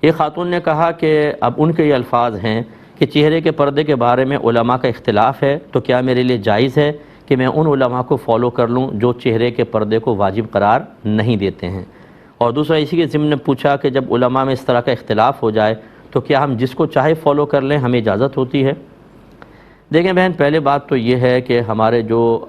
ایک خاتون نے کہا کہ اب ان کے یہ الفاظ ہیں کہ چہرے کے پردے کے بارے میں علماء کا اختلاف ہے، تو کیا میرے لیے جائز ہے کہ میں ان علماء کو فالو کر لوں جو چہرے کے پردے کو واجب قرار نہیں دیتے ہیں؟ اور دوسرا اسی کے ضمن نے پوچھا کہ جب علماء میں اس طرح کا اختلاف ہو جائے تو کیا ہم جس کو چاہے فالو کر لیں، ہمیں اجازت ہوتی ہے؟ دیکھیں بہن، پہلے بات تو یہ ہے کہ ہمارے جو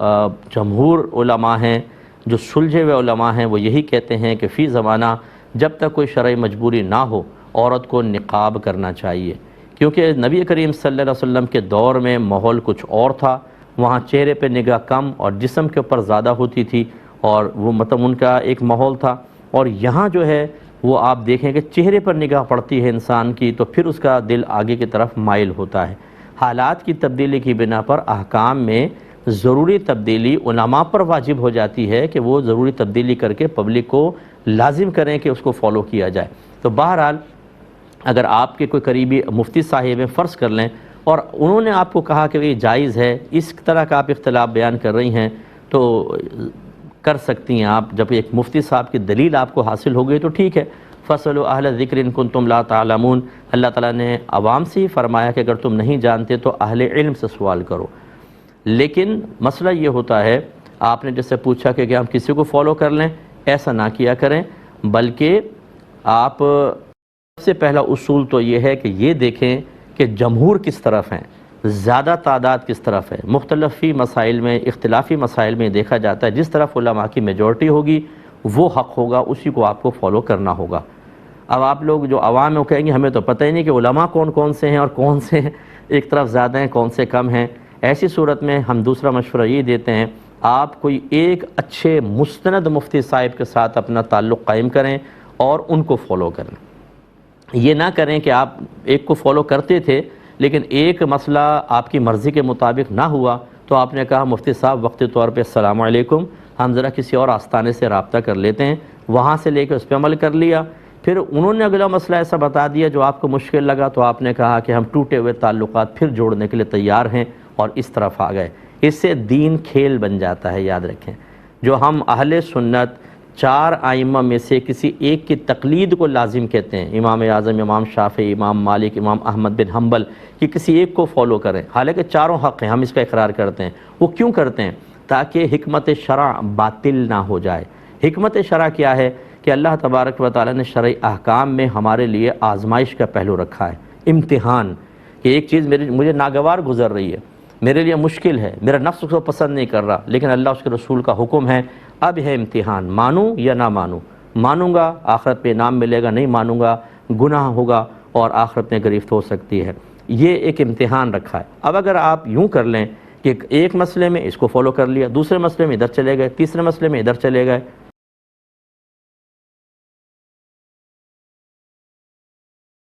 جمہور علماء ہیں، جو سلجھے ہوئے علماء ہیں، وہ یہی کہتے ہیں کہ فی زمانہ جب تک کوئی شرعی مجبوری نہ ہو عورت کو نقاب کرنا چاہیے، کیونکہ نبی کریم صلی اللہ علیہ وسلم کے دور میں ماحول کچھ اور تھا، وہاں چہرے پہ نگاہ کم اور جسم کے اوپر زیادہ ہوتی تھی، اور وہ مطلب ان کا ایک ماحول تھا۔ اور یہاں جو ہے وہ آپ دیکھیں کہ چہرے پر نگاہ پڑتی ہے انسان کی تو پھر اس کا دل آگے کی طرف مائل ہوتا ہے۔ حالات کی تبدیلی کی بنا پر احکام میں ضروری تبدیلی علماء پر واجب ہو جاتی ہے کہ وہ ضروری تبدیلی کر کے پبلک کو لازم کریں کہ اس کو فالو کیا جائے۔ تو بہرحال اگر آپ کے کوئی قریبی مفتی صاحب ہیں، فرض کر لیں، اور انہوں نے آپ کو کہا کہ یہ جائز ہے، اس طرح کا آپ اختلاف بیان کر رہی ہیں، تو کر سکتی ہیں آپ۔ جب ایک مفتی صاحب کی دلیل آپ کو حاصل ہو گئی تو ٹھیک ہے، فَاسْأَلُوا أَهْلَ الذِّكْرِ إِن كُنتُمْ لَا تَعْلَمُونَ۔ اللہ تعالیٰ نے عوام سے ہی فرمایا کہ اگر تم نہیں جانتے تو اہل علم سے سوال کرو۔ لیکن مسئلہ یہ ہوتا ہے، آپ نے جیسے پوچھا کہ ہم کسی کو فالو کر لیں، ایسا نہ کیا کریں، بلکہ آپ سب سے پہلا اصول تو یہ ہے کہ یہ دیکھیں کہ جمہور کس طرف ہیں، زیادہ تعداد کس طرف ہے۔ مختلفی مسائل میں، اختلافی مسائل میں دیکھا جاتا ہے جس طرف علماء کی میجورٹی ہوگی وہ حق ہوگا، اسی کو آپ کو فالو کرنا ہوگا۔ اب آپ لوگ جو عوام ہیں وہ کہیں گے ہمیں تو پتہ ہی نہیں کہ علماء کون کون سے ہیں اور کون سے ایک طرف زیادہ ہیں کون سے کم ہیں۔ ایسی صورت میں ہم دوسرا مشورہ یہ دیتے ہیں، آپ کوئی ایک اچھے مستند مفتی صاحب کے ساتھ اپنا تعلق قائم کریں اور ان کو فالو کریں۔ یہ نہ کریں کہ آپ ایک کو فالو کرتے تھے لیکن ایک مسئلہ آپ کی مرضی کے مطابق نہ ہوا تو آپ نے کہا مفتی صاحب وقتی طور پہ السلام علیکم، ہم ذرا کسی اور آستانے سے رابطہ کر لیتے ہیں، وہاں سے لے کے اس پہ عمل کر لیا، پھر انہوں نے اگلا مسئلہ ایسا بتا دیا جو آپ کو مشکل لگا تو آپ نے کہا کہ ہم ٹوٹے ہوئے تعلقات پھر جوڑنے کے لیے تیار ہیں اور اس طرف آ گئے۔ اس سے دین کھیل بن جاتا ہے، یاد رکھیں۔ جو ہم اہل سنت چار ائمہ میں سے کسی ایک کی تقلید کو لازم کہتے ہیں، امام اعظم، امام شافعی، امام مالک، امام احمد بن حنبل، کہ کسی ایک کو فالو کریں، حالانکہ چاروں حق ہیں، ہم اس کا اقرار کرتے ہیں۔ وہ کیوں کرتے ہیں؟ تاکہ حکمت شرع باطل نہ ہو جائے۔ حکمت شرع کیا ہے؟ کہ اللہ تبارک و تعالیٰ نے شرعی احکام میں ہمارے لیے آزمائش کا پہلو رکھا ہے، امتحان، کہ ایک چیز مجھے ناگوار گزر رہی ہے، میرے لیے مشکل ہے، میرا نفس اس کو پسند نہیں کر رہا، لیکن اللہ اس کے رسول کا حکم ہے، اب ہے امتحان، مانوں یا نہ مانوں۔ مانوں گا آخرت پہ انعام ملے گا، نہیں مانوں گا گناہ ہوگا اور آخرت میں گرفت ہو سکتی ہے۔ یہ ایک امتحان رکھا ہے۔ اب اگر آپ یوں کر لیں کہ ایک مسئلے میں اس کو فالو کر لیا، دوسرے مسئلے میں ادھر چلے گئے، تیسرے مسئلے میں ادھر چلے گئے،